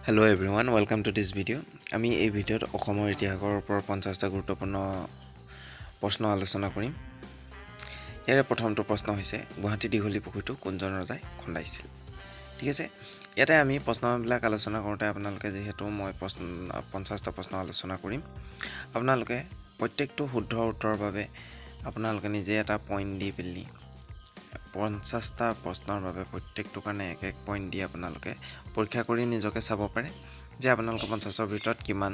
Hello everyone, welcome to this video. আমি এই ভিডিওত অসমৰ ইতিহাসৰ ওপৰত 50টা গুৰুত্বপূৰ্ণ প্ৰশ্ন আলোচনা কৰিম। ইয়াৰে প্ৰথমটো প্ৰশ্ন হৈছে গুৱাহাটী দীঘলী পুখুৰীটো কোনজন ৰজাই খন্দাইছিল। ঠিক আছে, ইয়াতে আমি প্ৰশ্নবিলাক আলোচনা কৰোঁতে আপোনালোকে যেহেতু মই 50টা প্ৰশ্ন আলোচনা কৰিম, আপোনালোকে প্ৰত্যেকটো শুদ্ধ উত্তৰৰ বাবে আপোনালোকে নিজে এটা পইণ্ট দি পেলি 50টা প্ৰশ্নৰ বাবে প্ৰত্যেকটো কাৰণে এক পইণ্ট দি আপোনালোকে পৰীক্ষা কৰি নিজকে চাব পাৰে যে আপোনালোকে 50ৰ ভিতৰত কিমান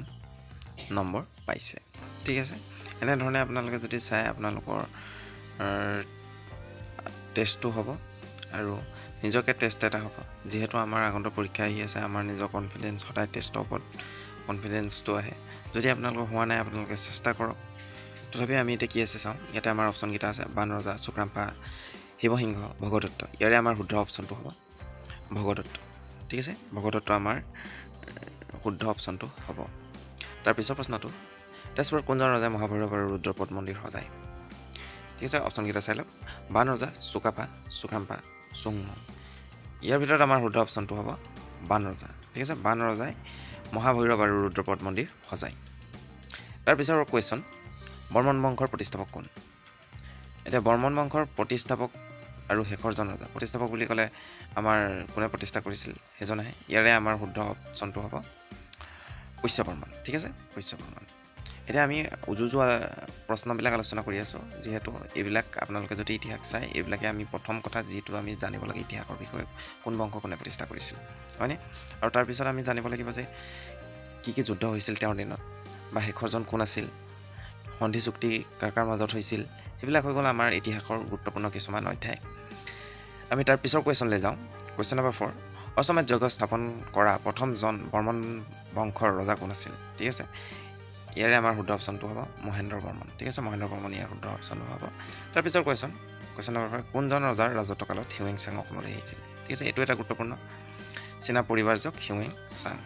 নম্বৰ পাইছে। ঠিক আছে, এনেধৰণে আপোনালোকে যদি চাই আপোনালোকৰ টেষ্টটো হ'ব আৰু নিজকে টেষ্ট এটা হ'ব। যিহেতু আমাৰ আগন্তুক পৰীক্ষা আহি আছে, আমাৰ নিজৰ কনফিডেন্স সদায় টেষ্টৰ ওপৰত কনফিডেন্সটো আহে। যদি আপোনালোকৰ হোৱা নাই আপোনালোকে চেষ্টা কৰক। তথাপি আমি এতিয়া কি আছে চাওঁ। ইয়াতে আমাৰ অপশ্যনকেইটা আছে বান ৰজা, চুকাম্পা, শিৱসিংহ, ভগদত্ত। ইয়াৰে আমাৰ শুদ্ধ অপশ্যনটো হ'ব ভগদত্ত। ঠিক আছে, ভগদত্ত আমাৰ শুদ্ধ অপশ্যনটো হ'ব। তাৰপিছৰ প্ৰশ্নটো তেজপুৰত কোনজন ৰজাই মহাভৈৰৱ আৰু ৰুদ্ৰপদ মন্দিৰ সজায়। ঠিক আছে, অপশ্যনকেইটা চাই লওক। বান ৰজা, চুকাফা, চুকাম্পা, চুংমুং। ইয়াৰ ভিতৰত আমাৰ শুদ্ধ অপশ্যনটো হ'ব বান ৰজা। ঠিক আছে, বান ৰজাই মহাভৈৰৱ আৰু ৰুদ্ৰপদ মন্দিৰ সজায়। তাৰপিছৰ কুৱেশ্যন, বৰ্মন বংশৰ প্ৰতিষ্ঠাপক কোন। এতিয়া বৰ্মন বংশৰ প্ৰতিষ্ঠাপক আৰু শেষৰজন ৰজা। প্ৰতিষ্ঠাপক বুলি ক'লে আমাৰ কোনে প্ৰতিষ্ঠা কৰিছিল সেইজন আহে। ইয়াৰে আমাৰ শুদ্ধ অপশ্যনটো হ'ব পুষ্য বৰ্মন। ঠিক আছে, পুষ্য বৰ্মন। এতিয়া আমি উজুজোৱা প্ৰশ্নবিলাক আলোচনা কৰি আছোঁ। যিহেতু এইবিলাক আপোনালোকে যদি ইতিহাস চাই, এইবিলাকে আমি প্ৰথম কথা যিটো আমি জানিব লাগে ইতিহাসৰ বিষয়ে, কোন বংশ কোনে প্ৰতিষ্ঠা কৰিছিল, হয়নে। আৰু তাৰপিছত আমি জানিব লাগিব যে কি কি যুদ্ধ হৈছিল তেওঁৰ দিনত, বা শেষৰজন কোন আছিল, সন্ধি চুক্তি কাৰ কাৰ মাজত হৈছিল, সেইবিলাক হৈ গ'ল আমাৰ ইতিহাসৰ গুৰুত্বপূৰ্ণ কিছুমান অধ্যায়। আমি তাৰ পিছৰ কুৱেশ্যনলৈ যাওঁ। কুৱেশ্যন নম্বৰ 4, অসমত যজ্ঞ স্থাপন কৰা প্ৰথমজন বৰ্মন বংশৰ ৰজা কোন আছিল। ঠিক আছে, ইয়াৰে আমাৰ শুদ্ধ অপশ্যনটো হ'ব মহেন্দ্ৰ বৰ্মন। ঠিক আছে, মহেন্দ্ৰ বৰ্মন ইয়াৰ শুদ্ধ অপশ্যনটো হ'ব। তাৰপিছৰ কুৱেশ্যন নম্বৰ 5, কোনজন ৰজাৰ ৰাজত্বকালত হিউৱেন চাং অসমলৈ আহিছিল। ঠিক আছে, এইটো এটা গুৰুত্বপূৰ্ণ। চীনা পৰিবাৰজক হিউৱেন চাং,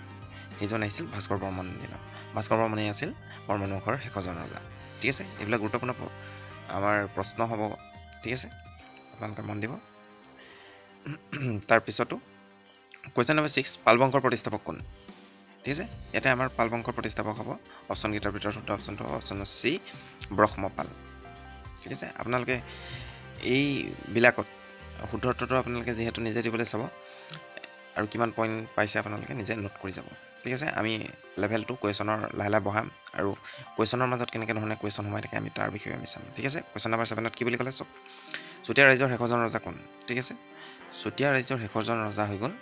সেইজন আহিছিল ভাস্কৰ বৰ্মনৰ দিনত। ভাস্কৰ বৰ্মনেই আছিল বৰ্মন বংশৰ শেষৰজন ৰজা। ঠিক আছে, এইবিলাক গুৰুত্বপূৰ্ণ আমাৰ প্ৰশ্ন হ'ব। ঠিক আছে, আপোনালোকে মন দিব। তাৰপিছতো কুৱেশ্যন নম্বৰ 6, পাল বংশৰ প্ৰতিষ্ঠাপক কোন। ঠিক আছে, ইয়াতে আমাৰ পাল বংশৰ প্ৰতিষ্ঠাপক হ'ব অপশ্যনকেইটাৰ ভিতৰত শুদ্ধ অপশ্যনটো হ'ব অপশ্যন চি, ব্ৰহ্মপাল। ঠিক আছে, আপোনালোকে এইবিলাকত শুদ্ধ উত্তৰটো আপোনালোকে যিহেতু নিজে দিবলৈ চাব আৰু কিমান পইণ্ট পাইছে আপোনালোকে নিজে নোট কৰি যাব। ঠিক আছে, আমি লেভেলটো কুৱেশ্যনৰ লাহে লাহে বঢ়াম আৰু কুৱেশ্যনৰ মাজত কেনেকৈ ধৰণে কুৱেশ্যন সোমাই থাকে আমি তাৰ বিষয়ে আমি চাম। ঠিক আছে, কুৱেশ্যন নম্বৰ 7ত কি বুলি ক'লে চাওক, চুতীয়া ৰাজ্যৰ শেষৰজন ৰজা কোন। ঠিক আছে, চুতীয়া ৰাজ্যৰ শেষৰজন ৰজা হৈ গ'ল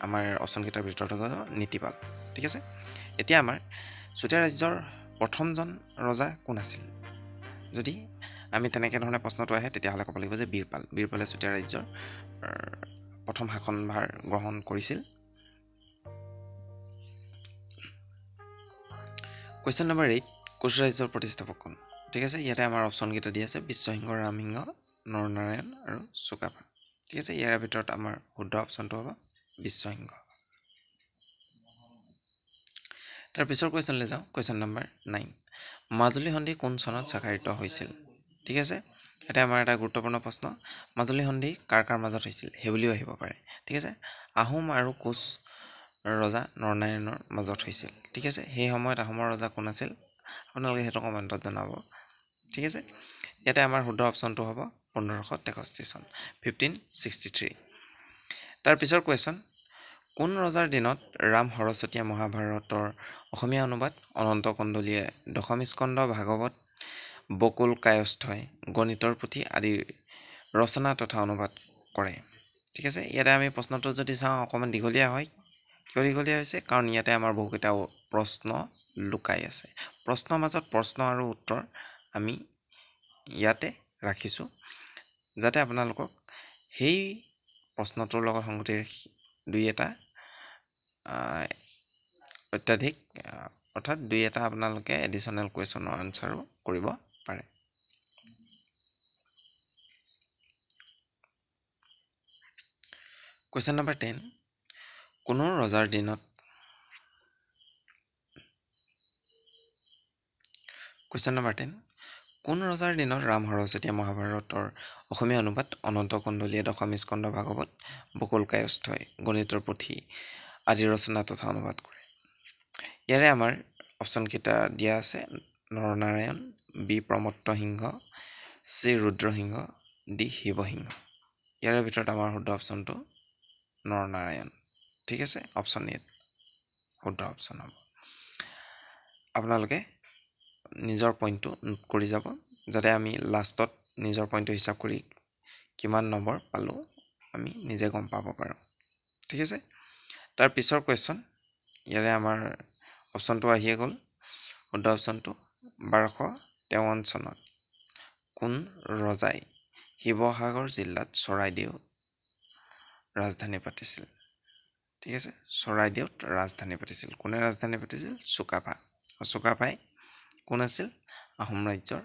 আমাৰ অপশ্যনকেইটাৰ ভিতৰত হৈ গ'ল নীতিপাল। ঠিক আছে, এতিয়া আমাৰ চুতীয়া ৰাজ্যৰ প্ৰথমজন ৰজা কোন আছিল। যদি আমি তেনেকৈ ধৰণে প্ৰশ্নটো আহে তেতিয়াহ'লে ক'ব লাগিব যে বীৰপাল। বীৰপালে চুতীয়া ৰাজ্যৰ প্ৰথম শাসনভাৰ গ্ৰহণ কৰিছিল। কুৱেশ্যন নম্বৰ 8, কোচ ৰাজ্যৰ প্ৰতিষ্ঠাপক কোন। ঠিক আছে, ইয়াতে আমাৰ অপশ্যনকেইটা দি আছে বিশ্বসিংহ, ৰামসিংহ, নৰনাৰায়ণ আৰু চুকাফা। ঠিক আছে, ইয়াৰ ভিতৰত আমাৰ শুদ্ধ অপশ্যনটো হ'ব বিশ্বসিংহ। তাৰপিছৰ কুৱেশ্যনলৈ যাওঁ। কুৱেশ্যন নম্বৰ 9, মাজুলী সন্ধি কোন চনত স্বাক্ষৰিত হৈছিল। ঠিক আছে, এটা আমাৰ এটা গুৰুত্বপূৰ্ণ প্ৰশ্ন। মাজুলী সন্ধি কাৰ কাৰ মাজত হৈছিল সেই বুলিও আহিব পাৰে। ঠিক আছে, আহোম আৰু কোচ ৰজা নৰনাৰায়ণৰ মাজত হৈছিল। ঠিক আছে, সেই সময়ত আহোমৰ ৰজা কোন আছিল আপোনালোকে সেইটো কমেণ্টত জনাব। ঠিক আছে, ইয়াতে আমাৰ শুদ্ধ অপশ্যনটো হ'ব 1563 চন, 1563। তাৰপিছৰ কুৱেশ্যন, কোন ৰজাৰ দিনত ৰাম সৰস্বতীয়ে মহাভাৰতৰ অসমীয়া অনুবাদ, অনন্ত কণ্ডলীয়ে দশম স্কন্ধ, ভাগৱত, বকুল কায়স্থই গণিতৰ পুথি আদিৰ ৰচনা তথা অনুবাদ কৰে। ঠিক আছে, ইয়াতে আমি প্ৰশ্নটো যদি চাওঁ অকণমান দীঘলীয়া হয়। কিয় দীঘলীয়া হৈছে, কাৰণ ইয়াতে আমাৰ বহুকেইটা প্ৰশ্ন লুকাই আছে। প্ৰশ্নৰ মাজত প্ৰশ্ন আৰু উত্তৰ আমি ইয়াতে ৰাখিছোঁ যাতে আপোনালোকক সেই প্ৰশ্নটোৰ লগত সংগতি দুই এটা অত্যাধিক অৰ্থাৎ দুই এটা আপোনালোকে এডিশ্যনেল কুৱেশ্যনৰ আনচাৰো কৰিব পাৰে। কুৱেশ্যন নম্বৰ 10, কোনো ৰজাৰ দিনত কুৱেশ্যন নম্বৰ 10, কোন ৰজাৰ দিনত ৰাম সৰস্বতীয়ে মহাভাৰতৰ অসমীয়া অনুবাদ, অনন্ত কণ্ডলীয়ে দশম স্কন্ধ, ভাগৱত, বকুল কায়স্থই গণিতৰ পুথি আদি ৰচনা তথা অনুবাদ কৰে। ইয়াৰে আমাৰ অপশ্যন কেইটা দিয়া আছে নৰনাৰায়ণ, বি প্ৰমত্ত সিংহ, চি ৰুদ্ৰসিংহ, ডি শিৱসিংহ। ইয়াৰে ভিতৰত আমাৰ শুদ্ধ অপশ্যনটো নৰনাৰায়ণ। ঠিক আছে, অপশ্যন এ শুদ্ধ অপশ্যন হ'ব। আপোনালোকে নিজৰ পইণ্টটো নোট কৰি যাব, যাতে আমি লাষ্টত নিজৰ পইণ্টটো হিচাপ কৰি কিমান নম্বৰ পালোঁ আমি নিজে গম পাব পাৰোঁ। ঠিক আছে, তাৰ পিছৰ কুৱেশ্যন, ইয়াৰে আমাৰ অপশ্যনটো আহিয়ে গ'ল। শুদ্ধ অপশ্যনটো 1253 চনত কোন ৰজাই শিৱসাগৰ জিলাত চৰাইদেউ ৰাজধানী পাতিছিল? ঠিক আছে, চৰাইদেউত ৰাজধানী পাতিছিল। কোনে ৰাজধানী পাতিছিল? চুকাফা। চুকাফাই কোন আছিল? আহোম ৰাজ্যৰ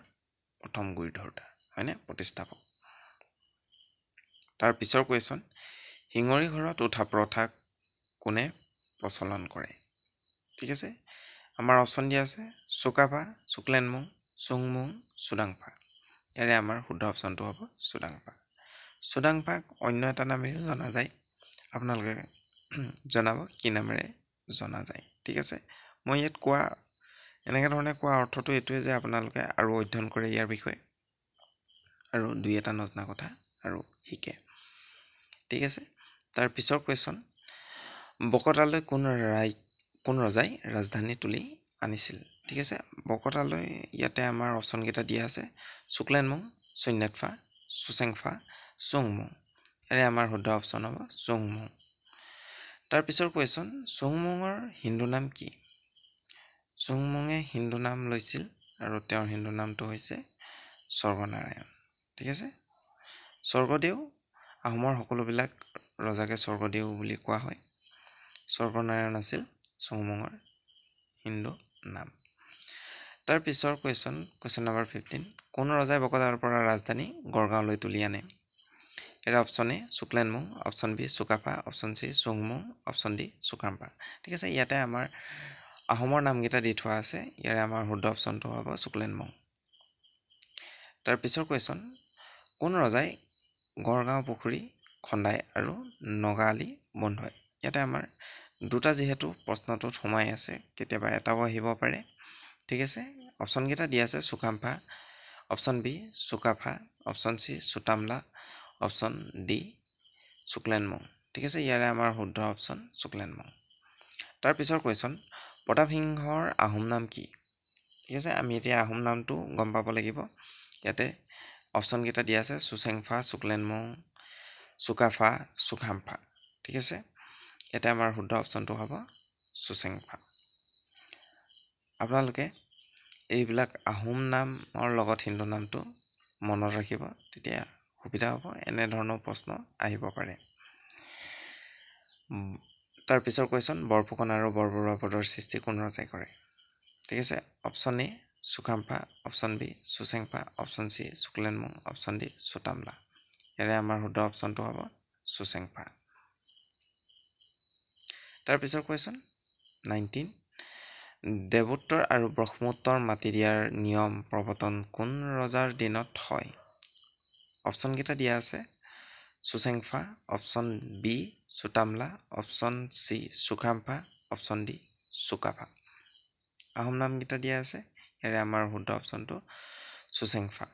প্ৰথম গুৰিধৰোঁতা, হয়নে, প্ৰতিষ্ঠাপক। তাৰ পিছৰ কুৱেশ্যন, শিঙৰি ঘৰত উঠা প্ৰথা কোনে প্ৰচলন কৰে? ঠিক আছে, আমাৰ অপশ্যন দিয়া আছে চুকাফা, শুক্লেনমুং, চুংমুং, চুডাংফা। ইয়াৰে আমাৰ শুদ্ধ অপশ্যনটো হ'ব চুডাংফা। চুডাংফাক অন্য এটা নামেৰেও জনা যায়, আপোনালোকে জনাব কি নামেৰে জনা যায়। ঠিক আছে, মই ইয়াত এনেকৈ ধৰণে কোৱা অৰ্থটো এইটোৱে যে আপোনালোকে আৰু অধ্যয়ন কৰে ইয়াৰ বিষয়ে আৰু দুই এটা নজনা কথা আৰু শিকে। ঠিক আছে, তাৰ পিছৰ কুৱেশ্যন, বকতালৈ কোন ৰজাই ৰাজধানী তুলি আনিছিল? ঠিক আছে, বকতালৈ ইয়াতে আমাৰ অপশ্যনকেইটা দিয়া আছে শুক্লেনমুং, চুন্যাতফা, চুচেংফা, চুংমুং। ইয়াৰে আমাৰ শুদ্ধ অপশ্যন হ'ব চুংমুং। তাৰ পিছৰ কুৱেশ্যন, চুংমুঙৰ হিন্দু নাম কি? চুংমুঙে হিন্দু নাম লৈছিল আৰু তেওঁৰ হিন্দু নামটো হৈছে স্বৰ্গনাৰায়ণ। ঠিক আছে, স্বৰ্গদেউ, আহোমৰ সকলোবিলাক ৰজাকে স্বৰ্গদেউ বুলি কোৱা হয়। স্বৰ্গনাৰায়ণ আছিল চুংমুঙৰ হিন্দু নাম। তাৰ পিছৰ কুৱেশ্যন নম্বৰ 15, কোন ৰজাই বকতাৰ পৰা ৰাজধানী গড়গাঁৱলৈ তুলি আনে? ইয়াৰ option A Suklenmung, option B Sukaphaa, option C চুংমুং, অপশ্যন ডি চুকাম্পা। ঠিক আছে, ইয়াতে আমাৰ আহোমৰ নামকেইটা দি থোৱা আছে। ইয়াৰে আমাৰ শুদ্ধ অপশ্যনটো হ'ব শুক্লেনমুং। তাৰ পিছৰ কুৱেশ্যন, কোন ৰজাই গড়গাঁও পুখুৰী খন্দাই আৰু নগা আলি বন্ধুৱাই? ইয়াতে আমাৰ দুটা যিহেতু প্ৰশ্নটোত সোমাই আছে, কেতিয়াবা এটাও আহিব পাৰে। ঠিক আছে, অপশ্যনকেইটা দিয়া আছে Sukhampha, option B Sukaphaa, option C Sutamla, option D Suklenmung. ঠিক আছে, ইয়াৰে আমাৰ শুদ্ধ অপশ্যন শুক্লেনমুং। তাৰ পিছৰ কুৱেশ্যন, প্ৰতাপসিংহৰ আহোম নাম কি? ঠিক আছে, আমি এতিয়া আহোম নামটো গম পাব লাগিব। ইয়াতে অপশ্যনকেইটা দিয়া আছে চুচেংফা, শুক্লেনমুং, চুকাফা, চুকাম্পা। ঠিক আছে, ইয়াতে আমাৰ শুদ্ধ অপশ্যনটো হ'ব চুচেংফা। আপোনালোকে এইবিলাক আহোম নামৰ লগত হিন্দু নামটো মনত ৰাখিব, তেতিয়া সুবিধা হ'ব, এনেধৰণৰ প্ৰশ্ন আহিব পাৰে। তাৰ পিছৰ কুৱেশ্যন, বৰফুকন আৰু বৰবৰুৱা পদৰ সৃষ্টি কোন ৰজাই কৰে? ঠিক আছে, option A Sukhampha, option B Susengphaa, option C Suklenmung, option D Sutamla. ইয়াৰে আমাৰ শুদ্ধ অপশ্যনটো হ'ব চুচেংফা। তাৰ পিছৰ কুৱেশ্যন 19, দেৱোত্তৰ আৰু ব্ৰহ্মোত্তৰ মাটি দিয়াৰ নিয়ম প্ৰৱৰ্তন কোন ৰজাৰ দিনত হয়? অপশ্যনকেইটা দিয়া আছে Susengphaa, option B Sutamla, option C Sukhampha, option D Sukaphaa. Ahom নামকেইটা দিয়া আছে, ইয়াৰে আমাৰ শুদ্ধ অপশ্যনটো চুচেংফা।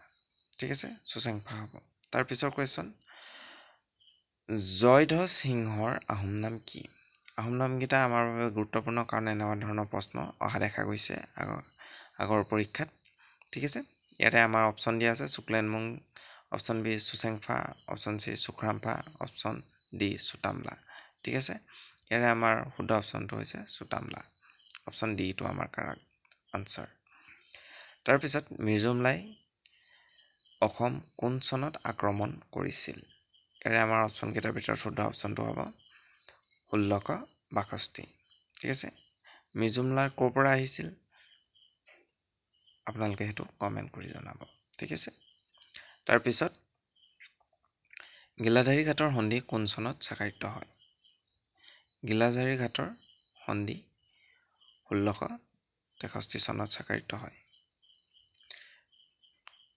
ঠিক আছে, চুচেংফা হ'ব। তাৰ পিছৰ কুৱেশ্যন, জয়ধ্বজ সিংহৰ আহোম নাম কি? আহোম নামকেইটা আমাৰ বাবে গুৰুত্বপূৰ্ণ, কাৰণ এনেকুৱা ধৰণৰ প্ৰশ্ন অহা দেখা গৈছে আগৰ পৰীক্ষাত। ঠিক আছে, ইয়াতে আমাৰ অপশ্যন দিয়া আছে Suklenmung, option B Susengphaa, option C Sukhampha, option D Sutamla. ঠিক আছে, ইয়াৰে আমাৰ শুদ্ধ অপশ্যনটো হৈছে চুটামলা। অপশ্যন ডিটো আমাৰ কাৰেক্ট আনচাৰ। তাৰপিছত মিৰ্জুমলাই অসম কোন চনত আক্ৰমণ কৰিছিল? ইয়াৰে আমাৰ অপশ্যনকেইটাৰ ভিতৰত শুদ্ধ অপশ্যনটো হ'ব 1662। ঠিক আছে, মিৰ্জুমলাই ক'ৰ পৰা আহিছিল? আপোনালোকে সেইটো কমেণ্ট কৰি জনাব। ঠিক আছে, তাৰপিছত গিলাধাৰী ঘাটৰ সন্ধি কোন চনত স্বাক্ষৰিত হয়? গিলাধাৰী ঘাটৰ সন্ধি 1663 চনত স্বাক্ষৰিত হয়।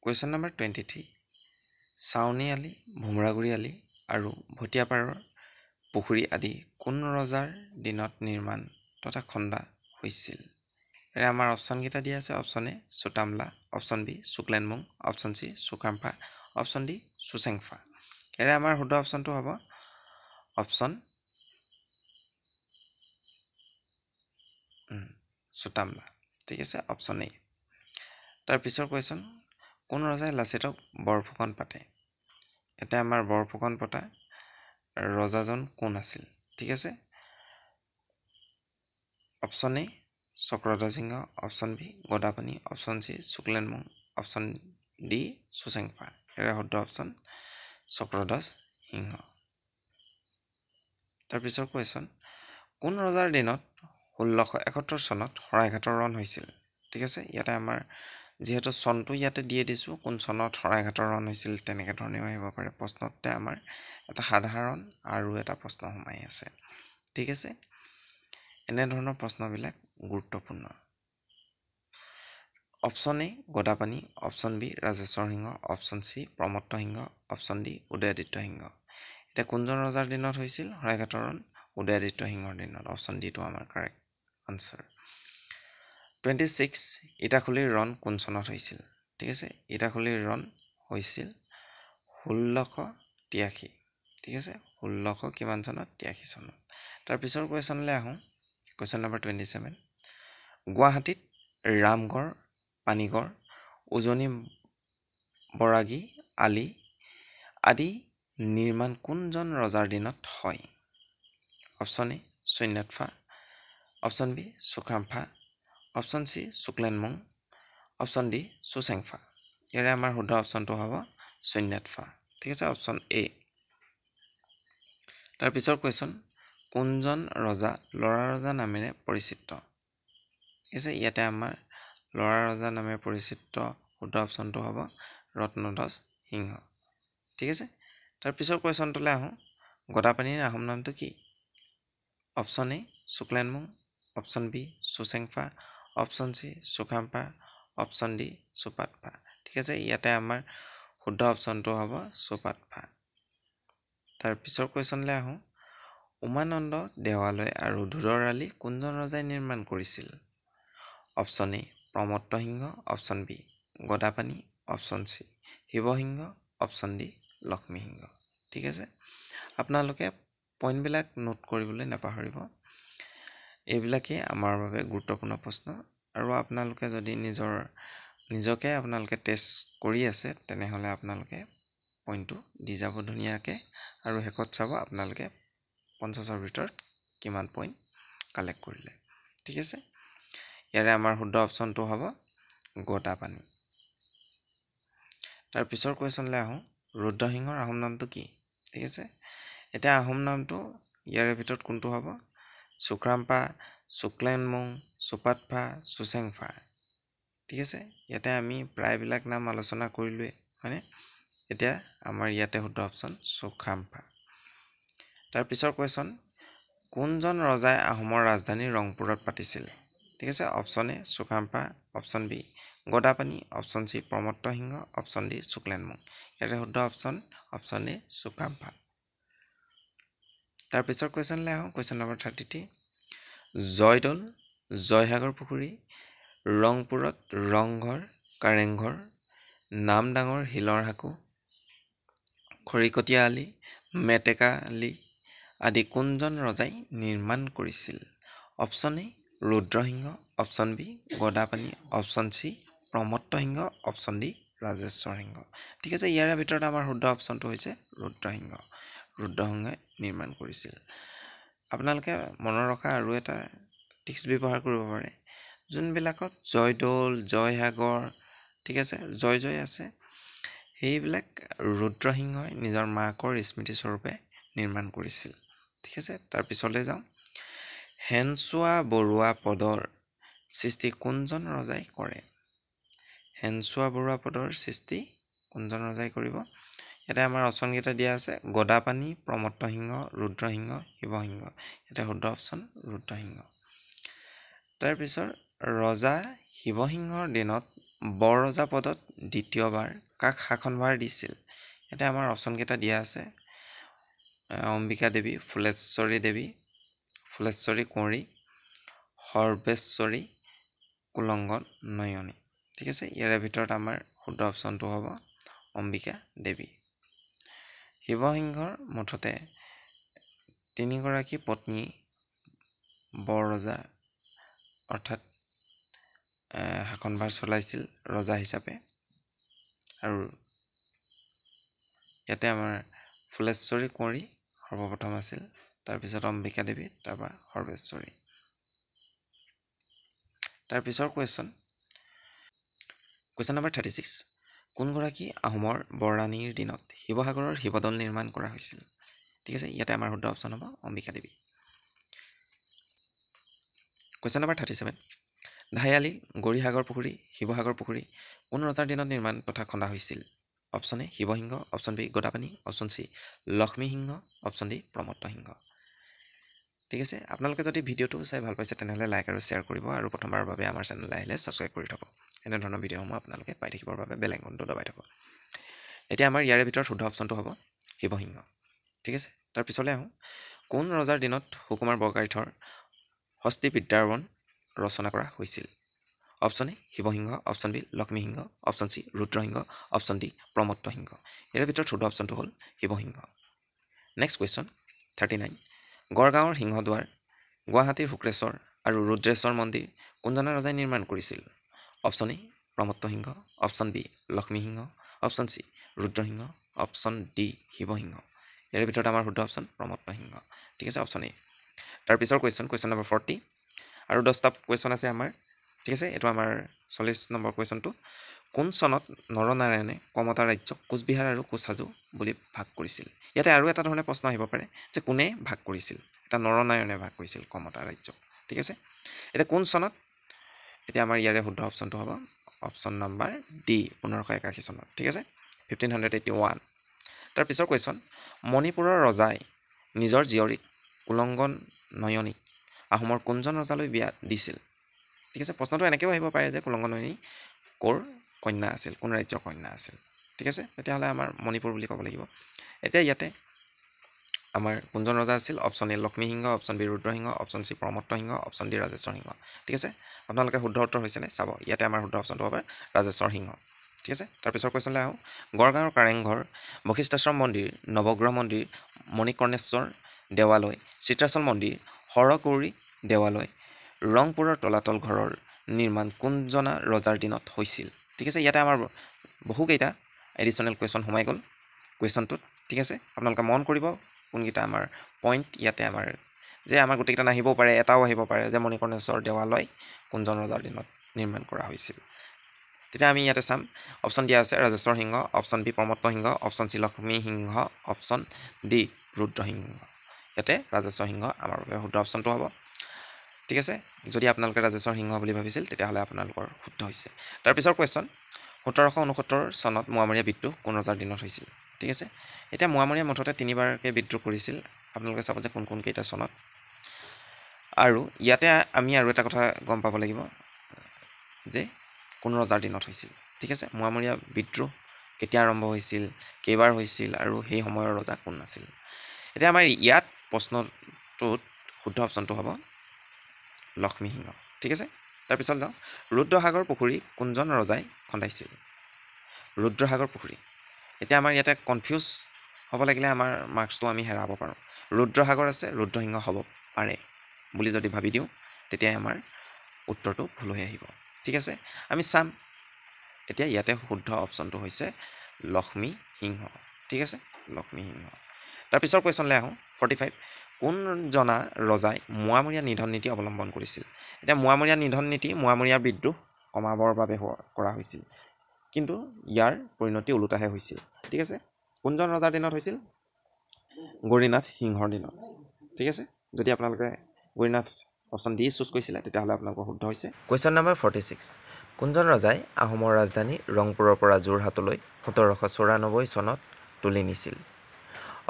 কুৱেশ্যন নম্বৰ 23, চাউনি আলি, ভোমৰাগুৰি আলি আৰু ভটিয়াপাৰৰ পুখুৰী আদি কোন ৰজাৰ দিনত নিৰ্মাণ তথা খন্দা হৈছিল? এৰে আমাৰ অপশ্যন কেইটা দিয়া আছে। Option A Sutamla, option B Suklenmung, option C Sukhampha, option D Susengphaa. এৰে আমাৰ শুদ্ধ অপশ্যনটো হ'ব অপশ্যন চুটামলা। ঠিক আছে, অপশ্যন এ। তাৰ পিছৰ কুৱেশ্যন, কোন ৰজাই লাচিতক বৰফুকন পাতে? এতিয়া আমাৰ বৰফুকন পতা ৰজাজন কোন আছিল? ঠিক আছে, option A Chakradhwaj Singha, option B Gadapani, option C Suklenmung, option D Susengphaa. এৰে শুদ্ধ অপশ্যন চক্ৰধ্বজ সিংহ। তাৰপিছৰ কুৱেশ্যন, কোন ৰজাৰ দিনত 1671 চনত শৰাইঘাটৰ ৰণ হৈছিল? ঠিক আছে, ইয়াতে আমাৰ যিহেতু চনটো ইয়াতে দিয়ে দিছোঁ, কোন চনত শৰাইঘাটৰ ৰণ হৈছিল তেনেকৈ ধৰণেও আহিব পাৰে প্ৰশ্নতে। আমাৰ এটা সাধাৰণ আৰু এটা প্ৰশ্ন সোমাই আছে। ঠিক আছে, এনেধৰণৰ প্ৰশ্নবিলাক গুৰুত্বপূৰ্ণ। Option A Gadapani, option B Rajeswar Singha, option C Pramatta Singha, option D Udayaditya Singha. এতিয়া কোনজন ৰজাৰ দিনত হৈছিল শৰাইঘাটৰ ৰণ? উদয়াদিত্য সিংহৰ দিনত। অপশ্যন ডিটো আমাৰ কাৰেক্ট আনচাৰ। 26 ইটাখুলিৰ ৰণ কোন চনত হৈছিল? ঠিক আছে, ইটাখুলিৰ ৰণ হৈছিল 1683। ঠিক আছে, 1600 কিমান চনত? 83 চনত। তাৰপিছৰ কুৱেশ্যনলৈ আহোঁ। কুৱেশ্যন নম্বৰ 27, গুৱাহাটীত ৰামগড়, পানীগড়, উজনি বৰাগী আলি আদি নিৰ্মাণ কোনজন ৰজাৰ দিনত হয়? Option A Supatphaa, option B Sukhampha, option C Suklenmung, option D Susengphaa. ইয়াৰে আমাৰ শুদ্ধ অপশ্যনটো হ'ব সৈন্যতফা। ঠিক আছে, অপশ্যন এ। তাৰপিছৰ কুৱেশ্যন, কোনজন ৰজা ল'ৰা ৰজা নামেৰে পৰিচিত? ঠিক আছে, ইয়াতে আমাৰ ল'ৰা ৰজা নামেৰে পৰিচিত শুদ্ধ অপশ্যনটো হ'ব ৰত্নধ্বজ সিংহ। ঠিক আছে, তাৰপিছৰ কুৱেশ্যনটোলৈ আহোঁ। গদাপাণিৰ আহোম নামটো কি? Option A Suklenmung, option B Susengphaa, option C Sukhampha, option D Supatphaa. ঠিক আছে, ইয়াতে আমাৰ শুদ্ধ অপশ্যনটো হ'ব চুপাতফা। তাৰপিছৰ কুৱেশ্যনলৈ আহোঁ। উমানন্দ দেৱালয় আৰু ধুৰৰ আলি কোনজন ৰজাই নিৰ্মাণ কৰিছিল? Option A Pramatta Singha, option B Gadapani, option C Siva Singha, option D Lakshmi Singha. ঠিক আছে, আপোনালোকে পইণ্টবিলাক নোট কৰিবলৈ নাপাহৰিব। এইবিলাকেই আমাৰ বাবে গুৰুত্বপূৰ্ণ প্ৰশ্ন। আৰু আপোনালোকে যদি নিজকে আপোনালোকে টেষ্ট কৰি আছে তেনেহ'লে আপোনালোকে পইণ্টটো দি যাব ধুনীয়াকৈ। আৰু শেষত চাব আপোনালোকে 50ৰ ভিতৰত কিমান পইণ্ট কালেক্ট কৰিলে। ঠিক আছে, ইয়াৰে আমাৰ শুদ্ধ অপশ্যনটো হ'ব গদাপাণি। তাৰপিছৰ কুৱেশ্যনলৈ আহোঁ। ৰুদ্ৰসিংহৰ আহোম নামটো কি? ঠিক আছে, এতিয়া আহোম নামটো ইয়াৰে ভিতৰত কোনটো হ'ব? চুকাম্ফা, শুক্লেনমুং, চুপাতফা, চুচেংফা। ঠিক আছে, ইয়াতে আমি প্ৰায়বিলাক নাম আলোচনা কৰিলোৱে, হয়নে? এতিয়া আমাৰ ইয়াতে শুদ্ধ অপশ্যন চুকাম্ফা। তাৰপিছৰ কুৱেশ্যন, কোনজন ৰজাই আহোমৰ ৰাজধানী ৰংপুৰত পাতিছিল? ঠিক আছে, option A Sukhampha, option B Gadapani, option C Pramatta Singha, option D Suklenmung. ইয়াতে শুদ্ধ অপশ্যন এ চুকাম্ফা। তাৰপিছৰ কুৱেশ্যনলৈ আহোঁ। কুৱেশ্যন নম্বৰ 33, জয়দৌল, জয়সাগৰ পুখুৰী, ৰংপুৰত ৰংঘৰ, কাৰেংঘৰ, নামডাঙৰ শিলৰ সাঁকো, খৰিকটীয়া আলি, মেটেকা আলি আদি কোনজন ৰজাই নিৰ্মাণ কৰিছিল? Option A Rudra Singha, option B Gadapani, option C Pramatta Singha, option D Rajeswar Singha. ঠিক আছে, ইয়াৰে ভিতৰত আমাৰ শুদ্ধ অপশ্যনটো হৈছে ৰুদ্ৰসিংহ। ৰুদ্ৰসিংহই নিৰ্মাণ কৰিছিল। আপোনালোকে মনত ৰখা আৰু এটা টিক্স ব্যৱহাৰ কৰিব পাৰে। যোনবিলাকত জয়দৌল, জয়সাগৰ, ঠিক আছে, জয় আছে, সেইবিলাক ৰুদ্ৰসিংহই নিজৰ মাকৰ স্মৃতিস্বৰূপে নিৰ্মাণ কৰিছিল। ঠিক আছে, তাৰ পিছলৈ যাওঁ। শেনচোৱা বৰুৱা পদৰ সৃষ্টি কোনজন ৰজাই কৰে? শেনচোৱা বৰুৱা পদৰ সৃষ্টি কোনজন ৰজাই কৰিব? ইয়াতে আমাৰ অপশ্যনকেইটা দিয়া আছে, গদাপাণি, প্ৰমত্ত সিংহ, ৰুদ্ৰসিংহ, শিৱসিংহ। ইয়াতে শুদ্ধ অপশ্যন ৰুদ্ৰসিংহ। তাৰপিছত ৰজা শিৱসিংহৰ দিনত বৰৰজা পদত দ্বিতীয়বাৰ কাক শাসনভাৰ দিছিল? ইয়াতে আমাৰ অপশ্যনকেইটা দিয়া আছে, অম্বিকা দেৱী, ফুলেশ্বৰী দেৱী, ফুলেশ্বৰী কোঁৱৰী, সৰ্বেশ্বৰী কুলংগন নয়নী। ঠিক আছে, ইয়াৰে ভিতৰত আমাৰ শুদ্ধ অপশ্যনটো হ'ব অম্বিকা দেৱী। শিৱসিংহৰ মুঠতে 3গৰাকী পত্নী বৰৰজা অৰ্থাৎ শাসনভাৰ চলাইছিল ৰজা হিচাপে, আৰু ইয়াতে আমাৰ ফুলেশ্বৰী কোঁৱৰী সৰ্বপ্ৰথম আছিল, তাৰপিছত অম্বিকা দেৱী, তাৰপৰা সৰ্বেশ্বৰী। তাৰপিছৰ কুৱেশ্যন নম্বৰ 36, কোনগৰাকী আহোমৰ বৰৰাণীৰ দিনত শিৱসাগৰৰ শিৱদৌল নিৰ্মাণ কৰা হৈছিল? ঠিক আছে, ইয়াতে আমাৰ শুদ্ধ অপশ্যন হ'ব অম্বিকা দেৱী। কুৱেশ্যন নম্বৰ 37, ধাইআলি, গৌৰীসাগৰ পুখুৰী, শিৱসাগৰ পুখুৰী কোন ৰজাৰ দিনত নিৰ্মাণ তথা খন্দা হৈছিল? Option A Siva Singha, option B Gadapani, option C Lakshmi Singha, option D Pramatta Singha. ঠিক আছে, আপোনালোকে যদি ভিডিঅ'টো চাই ভাল পাইছে তেনেহ'লে লাইক আৰু শ্বেয়াৰ কৰিব, আৰু প্ৰথমবাৰৰ বাবে আমাৰ চেনেললৈ আহিলে ছাবস্ক্ৰাইব কৰি থ'ব। এনেধৰণৰ ভিডিঅ'সমূহ আপোনালোকে পাই থাকিবৰ বাবে বেল আইকনটো দবাই থ'ব। এতিয়া আমাৰ ইয়াৰে ভিতৰত শুদ্ধ অপশ্যনটো হ'ব শিৱসিংহ। ঠিক আছে, তাৰ পিছলৈ আহোঁ। কোন ৰজাৰ দিনত সুকুমাৰ বৰগোহাঞিৰ হস্তি বিদ্যাৰৱন ৰচনা কৰা হৈছিল? Option A Siva Singha, option B Lakshmi Singha, option C Rudra Singha, option D Pramatta Singha. ইয়াৰ ভিতৰত শুদ্ধ অপশ্যনটো হ'ল শিৱসিংহ। নেক্সট কুৱেশ্যন 39, গড়গাঁৱৰ সিংহদুৱাৰ, গুৱাহাটীৰ শুক্ৰেশ্বৰ আৰু ৰুদ্ৰেশ্বৰ মন্দিৰ কোনজনা ৰজাই নিৰ্মাণ কৰিছিল? Option A Pramatta Singha, option B Lakshmi Singha, option C Rudra Singha, option D Siva Singha. ইয়াৰ ভিতৰত আমাৰ শুদ্ধ অপশ্যন প্ৰমত্ত সিংহ। ঠিক আছে, অপশ্যন এ। তাৰপিছৰ কুৱেশ্যন নম্বৰ 40, আৰু 10টা কুৱেশ্যন আছে আমাৰ। ঠিক আছে, এইটো আমাৰ 40 নম্বৰ কুৱেশ্যনটো। কোন চনত নৰনাৰায়ণে কমতা ৰাজ্যক কোচবিহাৰ আৰু কোচহাজো বুলি ভাগ কৰিছিল? ইয়াতে আৰু এটা ধৰণে প্ৰশ্ন আহিব পাৰে যে কোনে ভাগ কৰিছিল? এটা নৰনাৰায়ণে ভাগ কৰিছিল কমতা ৰাজ্যক। ঠিক আছে, এতিয়া কোন চনত? এতিয়া আমাৰ ইয়াৰে শুদ্ধ অপশ্যনটো হ'ব অপশ্যন নম্বৰ ডি 1581 চনত। ঠিক আছে, 1581। তাৰপিছৰ কুৱেশ্যন, মণিপুৰৰ ৰজাই নিজৰ জীয়ৰীক কুলংগন নয়নীক আহোমৰ কোনজন ৰজালৈ বিয়া দিছিল? ঠিক আছে, প্ৰশ্নটো এনেকৈও আহিব পাৰে যে কুলংগন নয়নী ক'ৰ কন্যা আছিল, কোন ৰাজ্যৰ কন্যা আছিল? ঠিক আছে, তেতিয়াহ'লে আমাৰ মণিপুৰ বুলি ক'ব লাগিব। এতিয়া ইয়াতে আমাৰ কোনজন ৰজা আছিল? Option A Lakshmi Singha, option B Rudra Singha, option C Pramatta Singha, option D Rajeswar Singha. ঠিক আছে, আপোনালোকে শুদ্ধ উত্তৰ হৈছেনে চাব। ইয়াতে আমাৰ শুদ্ধ অপশ্যনটো হ'ব ৰাজেশ্বৰ সিংহ। ঠিক আছে, তাৰপিছৰ কুৱেশ্যনলৈ আহোঁ। গড়গাঁৱৰ কাৰেংঘৰ, বশিষ্ঠাশ্ৰম মন্দিৰ, নৱগ্ৰহ মন্দিৰ, মণিকৰ্ণেশ্বৰ দেৱালয়, চিত্ৰাচল মন্দিৰ, হৰগৌৰী দেৱালয়, ৰংপুৰৰ তলাতল ঘৰৰ নিৰ্মাণ কোনজনা ৰজাৰ দিনত হৈছিল? ঠিক আছে, ইয়াতে আমাৰ বহুকেইটা এডিশ্যনেল কুৱেশ্যন সোমাই গ'ল কুৱেশ্যনটোত। ঠিক আছে, আপোনালোকে মন কৰিব কোনকেইটা আমাৰ পইণ্ট ইয়াতে আমাৰ, যে আমাৰ গোটেইকেইটা নাহিবও পাৰে, এটাও আহিব পাৰে যে মণিকৰ্ণেশ্বৰ দেৱালয় কোনজন ৰজাৰ দিনত নিৰ্মাণ কৰা হৈছিল। তেতিয়া আমি ইয়াতে চাম, অপশ্যন দিয়া আছে ৰাজেশ্বৰ সিংহ, অপশ্যন বি প্ৰমত্ত সিংহ, অপশ্যন চি লক্ষ্মী সিংহ, অপশ্যন ডি ৰুদ্ৰসিংহ। ইয়াতে ৰাজেশ্বৰ সিংহ আমাৰ বাবে শুদ্ধ অপশ্যনটো হ'ব। ঠিক আছে, যদি আপোনালোকে ৰাজেশ্বৰ সিংহ বুলি ভাবিছিল তেতিয়াহ'লে আপোনালোকৰ শুদ্ধ হৈছে। তাৰপিছৰ কুৱেশ্যন, 1769 চনত মোৱামৰীয়া বিদ্ৰোহ কোন ৰজাৰ দিনত হৈছিল? ঠিক আছে, এতিয়া মোৱামৰীয়া মুঠতে 3বাৰকৈ বিদ্ৰোহ কৰিছিল। আপোনালোকে চাব যে কোন কোন কেইটা চনত। আৰু ইয়াতে আমি আৰু এটা কথা গম পাব লাগিব যে কোন ৰজাৰ দিনত হৈছিল। ঠিক আছে, মোৱামৰীয়া বিদ্ৰোহ কেতিয়া আৰম্ভ হৈছিল, কেইবাৰ হৈছিল, আৰু সেই সময়ৰ ৰজা কোন আছিল? এতিয়া আমাৰ ইয়াত প্ৰশ্নটোত শুদ্ধ অপশ্যনটো হ'ব লক্ষ্মীসিংহ। ঠিক আছে, তাৰপিছত যাওঁ, ৰুদ্ৰসাগৰ পুখুৰী কোনজন ৰজাই খন্দাইছিল? ৰুদ্ৰসাগৰ পুখুৰী। এতিয়া আমাৰ ইয়াতে কনফিউজ হ'ব লাগিলে আমাৰ মাৰ্কছটো আমি হেৰাব পাৰোঁ। ৰুদ্ৰসাগৰ আছে, ৰুদ্ৰসিংহ হ'ব পাৰে বুলি যদি ভাবি দিওঁ তেতিয়াই আমাৰ উত্তৰটো ভুল হৈ আহিব। ঠিক আছে, আমি চাম এতিয়া ইয়াতে শুদ্ধ অপশ্যনটো হৈছে লক্ষ্মীসিংহ। ঠিক আছে, লক্ষ্মীসিংহ। তাৰপিছৰ কুৱেশ্যনলৈ আহোঁ 45, কোনজনা ৰজাই মোৱামৰীয়া নিধন নীতি অৱলম্বন কৰিছিল? এতিয়া মোৱামৰীয়া নিধন নীতি মোৱামৰীয়াৰ বিদ্ৰোহ কমাবৰ বাবে কৰা হৈছিল, কিন্তু ইয়াৰ পৰিণতি ওলোটাহে হৈছিল। ঠিক আছে, কোনজন ৰজাৰ দিনত হৈছিল? গৌৰীনাথ সিংহৰ দিনত। ঠিক আছে, যদি আপোনালোকে গৌৰীনাথ অপশ্যন ডি চুজ কৰিছিলে তেতিয়াহ'লে আপোনালোকৰ শুদ্ধ হৈছে। কুৱেশ্যন নম্বৰ 46, কোনজন ৰজাই আহোমৰ ৰাজধানী ৰংপুৰৰ পৰা যোৰহাটলৈ 1794 চনত তুলি নিছিল?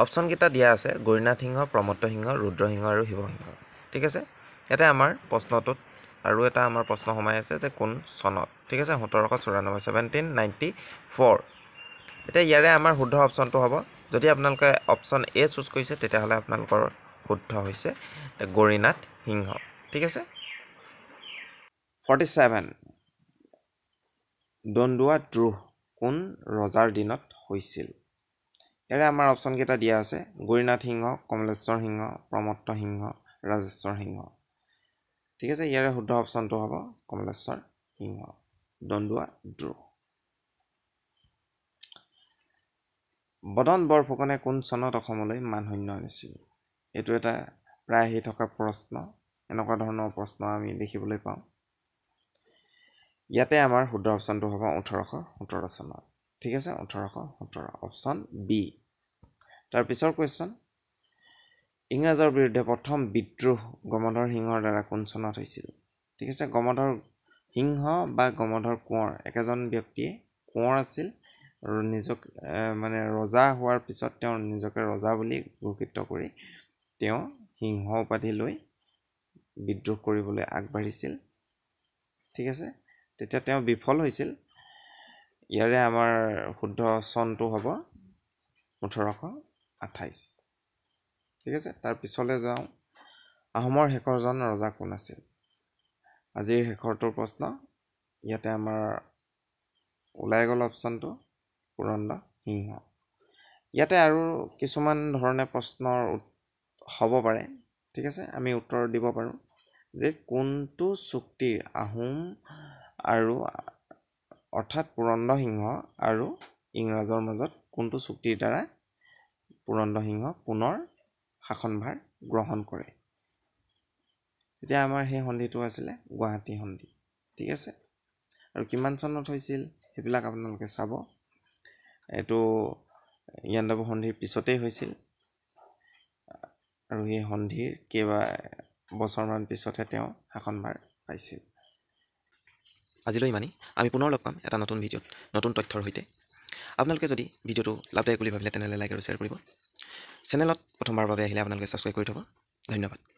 অপশ্যনকেইটা দিয়া আছে গৌৰীনাথ সিংহ, প্ৰমত্ত সিংহ, ৰুদ্ৰসিংহ আৰু শিৱসিংহ। ঠিক আছে, ইয়াতে আমাৰ প্ৰশ্নটোত আৰু এটা আমাৰ প্ৰশ্ন সোমাই আছে যে কোন চনত। ঠিক আছে, 1794, 1794। এতিয়া ইয়াৰে আমাৰ শুদ্ধ অপশ্যনটো হ'ব, যদি আপোনালোকে অপশ্যন এ চুজ কৰিছে তেতিয়াহ'লে আপোনালোকৰ শুদ্ধ হৈছে গৌৰীনাথ সিংহ ঠিক আছে 47 দন্দুৱা দ্ৰোহ কোন ৰজাৰ দিনত হৈছিল ইয়াৰে আমাৰ অপচন কেইটা দিয়া আছে গৌৰীনাথ সিংহ কমলেশ্বৰ সিংহ প্ৰমত্ত সিংহ ৰাজেশ্বৰ সিংহ ঠিক আছে ইয়াৰে শুদ্ধ অপচনটো হ'ব কমলেশ্বৰ সিংহ দন্দুৱা দ্ৰোহ বদন বৰফুকনে কোন চনত অসমলৈ মানশূন্য আনিছিল এইটো এটা প্ৰায় আহি থকা প্ৰশ্ন এনেকুৱা ধৰণৰ প্ৰশ্ন আমি দেখিবলৈ পাওঁ ইয়াতে আমাৰ শুদ্ধ অপচনটো হ'ব 1817 চনত ঠিক আছে 1817 অপচন বি তাৰ পিছৰ কোৱেশ্চন ইংৰাজৰ বিৰুদ্ধে প্ৰথম বিদ্ৰোহ গমধৰ সিংহৰ দ্বাৰা কোন চনত হৈছিল ঠিক আছে গমধৰ সিংহ বা গমধৰ কোঁৱৰ একেজন ব্যক্তিয়ে কোঁৱৰ আছিল আৰু নিজক মানে ৰজা হোৱাৰ পিছত তেওঁ নিজকে ৰজা বুলি ঘোষিত কৰি তেওঁ সিংহ উপাধি লৈ বিদ্ৰোহ কৰিবলৈ আগবাঢ়িছিল ঠিক আছে তেতিয়া তেওঁ বিফল হৈছিল ইয়াৰে আমাৰ শুদ্ধ চনটো হ'ব 1828 ঠিক আছে তাৰ পিছলৈ যাওঁ আহোমৰ শেষৰজন ৰজা কোন আছিল আজিৰ শেষৰটোৰ প্ৰশ্ন ইয়াতে আমাৰ ওলাই গ'ল অপচনটো পুৰন্দৰ সিংহ ইয়াতে আৰু কিছুমান ধৰণে প্ৰশ্নৰ হ'ব পাৰে ঠিক আছে আমি উত্তৰ দিব পাৰোঁ যে কোনটো চুক্তিৰ আহোম আৰু অৰ্থাৎ পুৰন্দৰ সিংহ আৰু ইংৰাজৰ মাজত কোনটো চুক্তিৰ দ্বাৰা পুৰন্দৰ সিংহ পুনৰ শাসনভাৰ গ্ৰহণ কৰে এতিয়া আমাৰ সেই সন্ধিটো আছিলে গুৱাহাটী সন্ধি ঠিক আছে আৰু কিমান চনত হৈছিল সেইবিলাক আপোনালোকে চাব এইটো ইয়াণ্ডাবু সন্ধিৰ পিছতেই হৈছিল আৰু এই সন্ধিৰ কেইবা বছৰমান পিছতহে তেওঁ শাসনভাৰ পাইছিল আজিলৈ ইমানেই আমি পুনৰ লগ পাম এটা নতুন ভিডিঅ'ত নতুন তথ্যৰ সৈতে আপোনালোকে যদি ভিডিঅ'টো লাভদায়ক বুলি ভাবিলে তেনেহ'লে লাইক আৰু শ্বেয়াৰ কৰিব চেনেলত প্ৰথমবাৰৰ বাবে আহিলে আপোনালোকে ছাবস্ক্ৰাইব কৰি থ'ব ধন্যবাদ